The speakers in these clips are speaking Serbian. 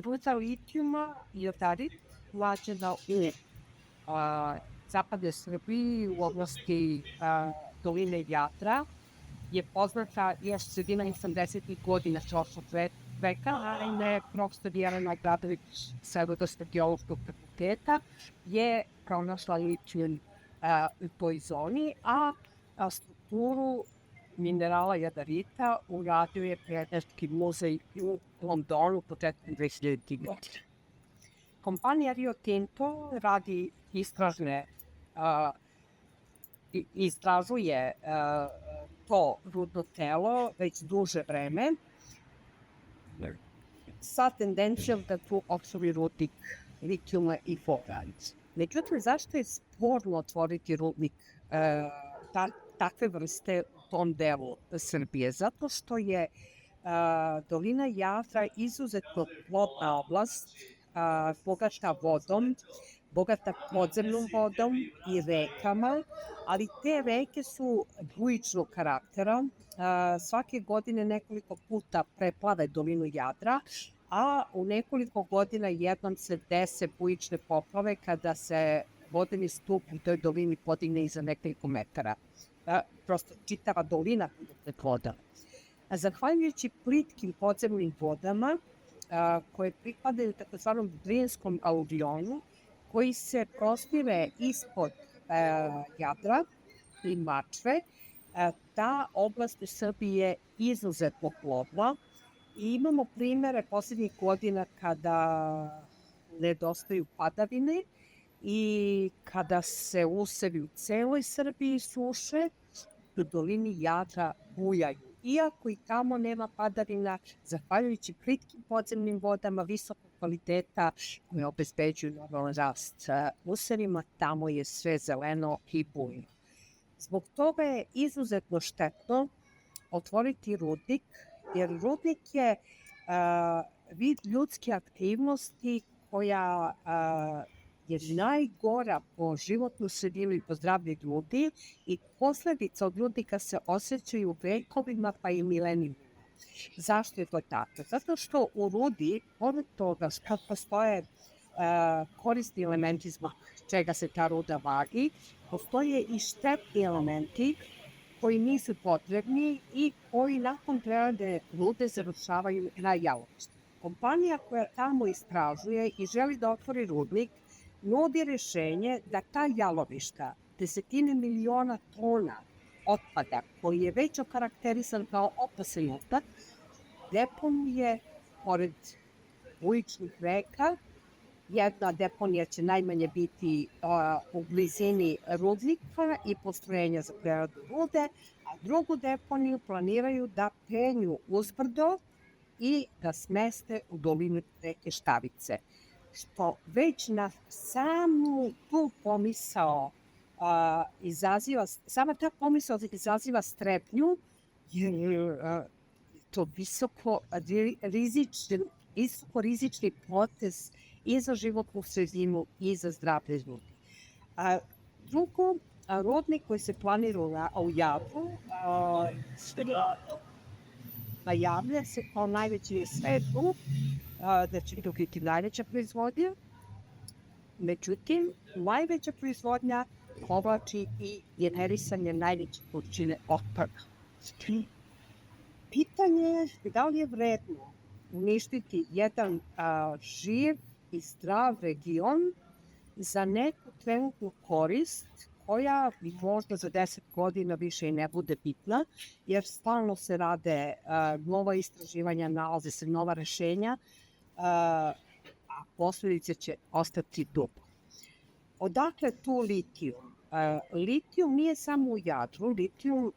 Ruda litijuma i jadarit vađena u zapadnoj Srbiji u oblasti doline Jadra je poznata još sredina 80. godina prošlog veka, naime, profesor Jelena Gradović sa Rudarskog geološkog fakulteta je pronašla litijum u toj zoni, a strukturu minerala jadarita uradio je Prirodnjački muzej u Londonu početkom 2000. godine. Kompanija Rio Tinto radi istražuje to rudno telo već duže vreme sa tendencijom da tu otvori rudnik litijuma i fosforita. Međutim, zašto je sporno otvoriti rudnik takve vrste u tom delu Srbije? Zato što je dolina Jadra izuzetno plodna oblast, bogata vodom, bogata podzemnom vodom i rekama, ali te reke su bujičnog karaktera. Svake godine nekoliko puta preplave dolinu Jadra, a u nekoliko godina jednom se dese bujične poplave kada se vodeni stup u toj dolini podigne iza nekoliko metara. Prosto čitava dolina bude voda. Zahvaljujući plitkim podzemnim vodama koje pripadaju takozvanom Drinskom aluvionu, koji se prostire ispod Jadra i Mačve, ta oblast u Srbiji je izuzetno plodna i imamo primere poslednjih godina kada nedostaju padavine i kada se usevi u celoj Srbiji suše, u dolini Jadra bujaju. Iako i tamo nema padavina, zahvaljujući plitkim podzemnim vodama visokog kvaliteta koje obezbeđuju normalan rast usevima, tamo je sve zeleno i bujno. Zbog toga je izuzetno štetno otvoriti rudnik, jer rudnik je vid ljudske aktivnosti koja je najgora po životnu sredinu i po zdravlje ljudi i posledice od rudnika se osjećaju vekovima pa i milenijima. Zašto je to tako? Zato što u rudi, pored toga što postoje korisni elementi zbog čega se ta ruda vadi, postoje i štetni elementi koji nisu potrebni i koji nakon prerade rude završavaju na jalovištu. Kompanija koja tamo istražuje i želi da otvori rudnik nudi rešenje da ta jalovišta, desetine miliona tona otpada, koji je već okarakterisan kao opasan otpad, deponije pored bujičnih reka. Jedna deponija će najmanje biti u blizini rudnika i postrojenja za preradu rude, a drugu deponiju planiraju da penju uzbrdo i da smeste u dolinu reke Štavice, što već na samu tu pomisao izaziva strepnju, jer to visoko rizični potez i za životnu sredinu i za zdravlje ljudi. Drugo, rudnik koji se planira u Jadru najavlja se kao najveći u svetu, da će to biti najveća proizvodnja. Međutim, najveća proizvodnja povlači i generisanje najveće količine otpada. Pitanje je da li je vredno uništiti jedan živ i zdrav region za neku trenutnu korist koja možda za 10 godina više i ne bude bitna, jer stalno se rade nova istraživanja, nalaze se nova rešenja, a posledice će ostati dugo. Odakle tu litijum? Litijum nije samo u Jadru, litijum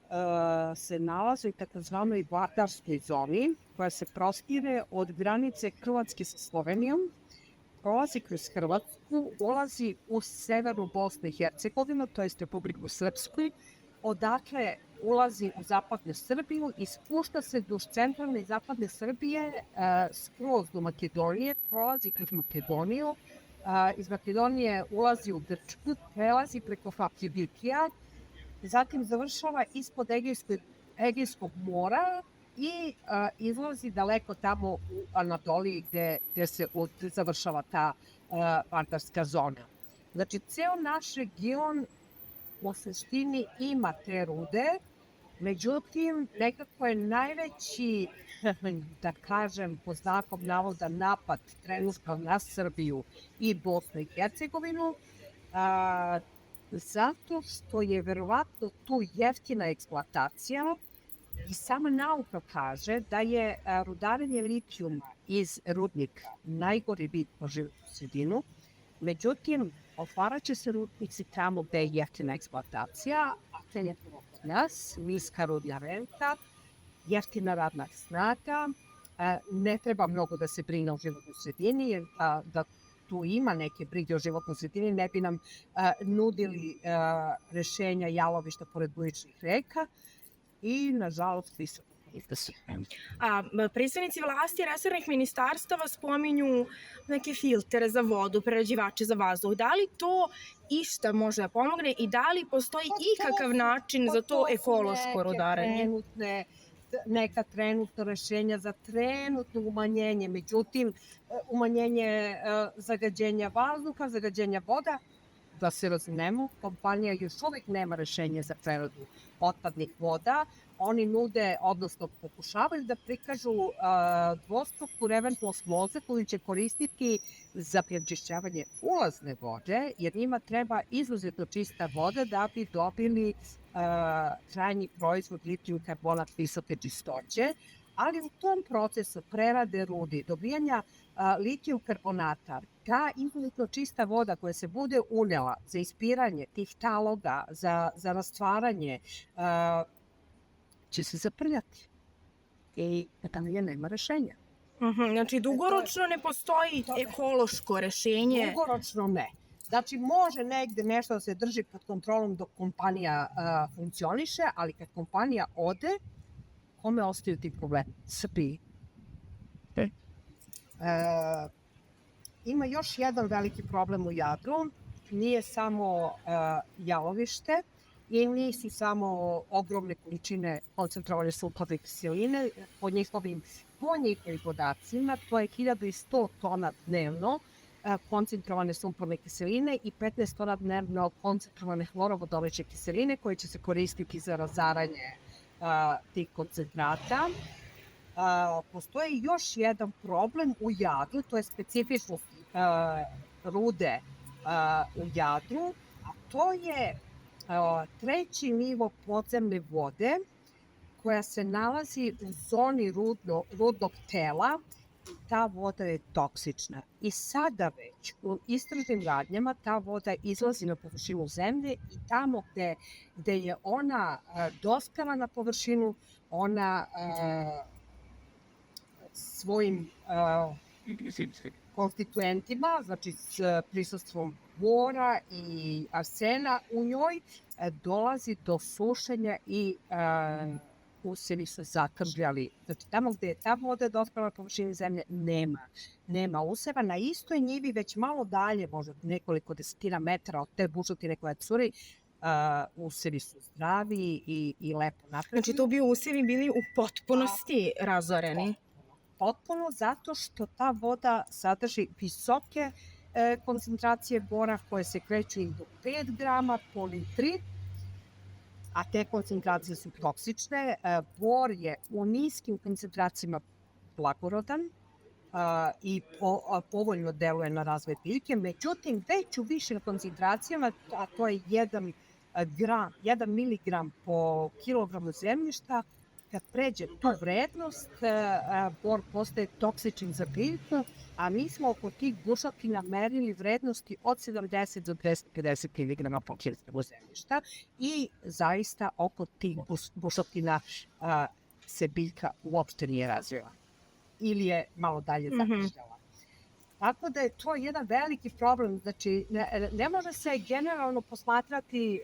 se nalazi u takozvanoj Vladarskoj zoni, koja se prostire od granice Hrvatske sa Slovenijom, prolazi kroz Hrvatsku, ulazi u severnu Bosnu i Hercegovinu, to je Republiku Srpsku, odakle ulazi u zapadnu Srbiju i spušta se duž centralne i zapadne Srbije skroz do Makedonije, prolazi kroz Makedoniju, iz Makedonije ulazi u Grčku, prelazi preko Fakivikija, zatim završava ispod Egejskog mora i izlazi daleko tamo u Anatoliji gde se završava ta Vardarska zona. Znači, ceo naš region u suštini ima te rude, međutim, nekako je najveći, da kažem, po znakom navoda, napad trenutno na Srbiju i Bosnu i Hercegovinu, zato što je verovatno tu jeftina eksploatacija i sama nauka kaže da je rudarenje litijuma iz rudnika najgori vid po životnu sredinu. Međutim, otvarat će se rudnici tamo gde je jeftina eksploatacija, a to je kod nas, niska rudna renta, jeftina radna snaga, ne treba mnogo da se brine o životnoj sredini, jer da tu ima neke brige o životnoj sredini, ne bi nam nudili rešenja jalovišta pored bujičnih reka i, nažalost, visoko. Predstavnici vlasti resornih ministarstava spominju neke filtere za vodu, prerađivače za vazduh. Da li to išta može da pomogne i da li postoji ikakav način za to ekološko rudarenje? Neka trenutna rešenja za trenutno umanjenje, međutim, umanjenje zagađenja vazduha, zagađenja voda, da se razumemo, kompanija još uvijek nema rešenje za preradu otpadnih voda. Oni nude, odnosno pokušavaju da prikažu dvostruku reverentnu osmozu koju će koristiti za prečišćavanje ulazne vode, jer njima treba izuzetno čista voda da bi dobili krajnji proizvod litijum karbonat visoke čistoće, ali u tom procesu prerade rudi, dobijanja litijum karbonata, ta izuzetno čista voda koja se bude unela za ispiranje tih taloga, za rastvaranje, će se zaprljati. I tamo nema rešenja. Znači, dugoročno ne postoji ekološko rešenje? Dugoročno ne. Znači, može negde nešto da se drži pod kontrolom dok kompanija funkcioniše, ali kad kompanija ode, kome ostaju ti problemi? Srbiji. Ima još jedan veliki problem u Jadru. Nije samo jalovište i nisu samo ogromne količine koncentrovane sumporne kiseline. Po njihovim podacima, to je 1100 tona dnevno koncentrovane sumporne kiseline i 15 tona dnevno koncentrovane hlorovodoleće kiseline koje će se koristiti za razaranje tih koncentrata. Postoji još jedan problem u Jadru, to je specifičnost rude u Jadru, a to je treći nivo podzemne vode koja se nalazi u zoni rudnog tela. Ta voda je toksična i sada već u istražnim radnjama ta voda izlazi na površinu zemlje i tamo gde je ona dospela na površinu, ona svojim konstituentima, znači s prisustvom bora i arsena u njoj, dolazi do sušenja i usevi su zakrvljali. Znači, tamo gde je ta voda dospela na površini zemlje, nema useva. Na istoj njivi, već malo dalje, možda nekoliko desetina metara od te bušotine koja curi, usevi su zdravi i lepo napreduju. Znači, to bi usevi bili u potpunosti razoreni? Potpuno, zato što ta voda sadrži visoke koncentracije bora koje se kreću i do 5 grama po litri, a te koncentracije su toksične. Bor je u niskim koncentracijama blagorodan i povoljno deluje na razvoj biljke, međutim već u višim koncentracijama, a to je 1 miligram po kilogramu zemljišta, kad pređe tu vrednost, bor postaje toksičan za biljku, a mi smo oko tih bušotina merili vrednosti od 70 do 250 mg po kilogramu zemljišta i zaista oko tih bušotina se biljka uopšte nije razvila ili je malo dalje zakašljala. Tako da je to jedan veliki problem. Znači, ne može se generalno posmatrati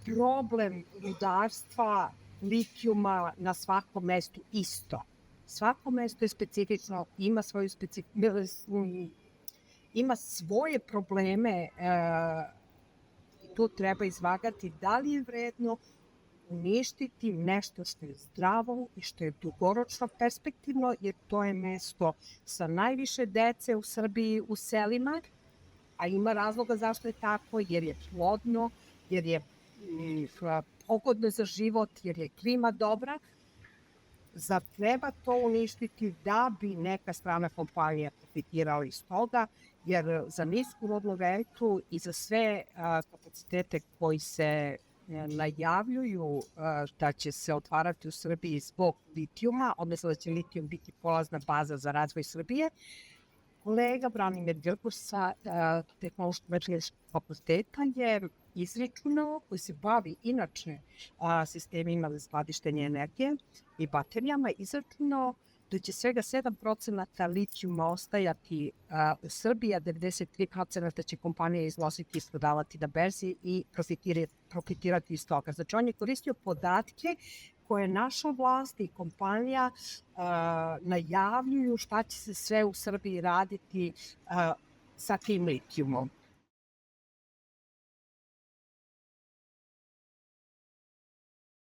problem rudarstva litijuma na svakom mestu isto. Svako mesto je specifično, ima svoje probleme i tu treba izvagati da li je vredno uništiti nešto što je zdravo i što je dugoročno perspektivno, jer to je mesto sa najviše dece u Srbiji, u selima, a ima razloga zašto je tako, jer je plodno, jer je pogodno za život, jer je klima dobra. Zar treba to uništiti da bi neka strana kompanija profitirala iz toga, jer za nisku rodnu rentu i za sve kapacitete koji se najavljuju da će se otvarati u Srbiji zbog litijuma, odnosno da će litijum biti polazna baza za razvoj Srbije, kolega Branimir Grguš sa Tehnološko-metodološkog fakulteta je izračunao, koji se bavi inače sistemima za skladištenje energije i baterijama, izračunao da će svega 7% litijuma ostajati u Srbiji, a 93% će kompanije iznositi i prodavati na berzi i profitirati iz toga. Znači, on je koristio podatke koje naša vlast i kompanija najavljuju šta će se sve u Srbiji raditi sa tim litijumom.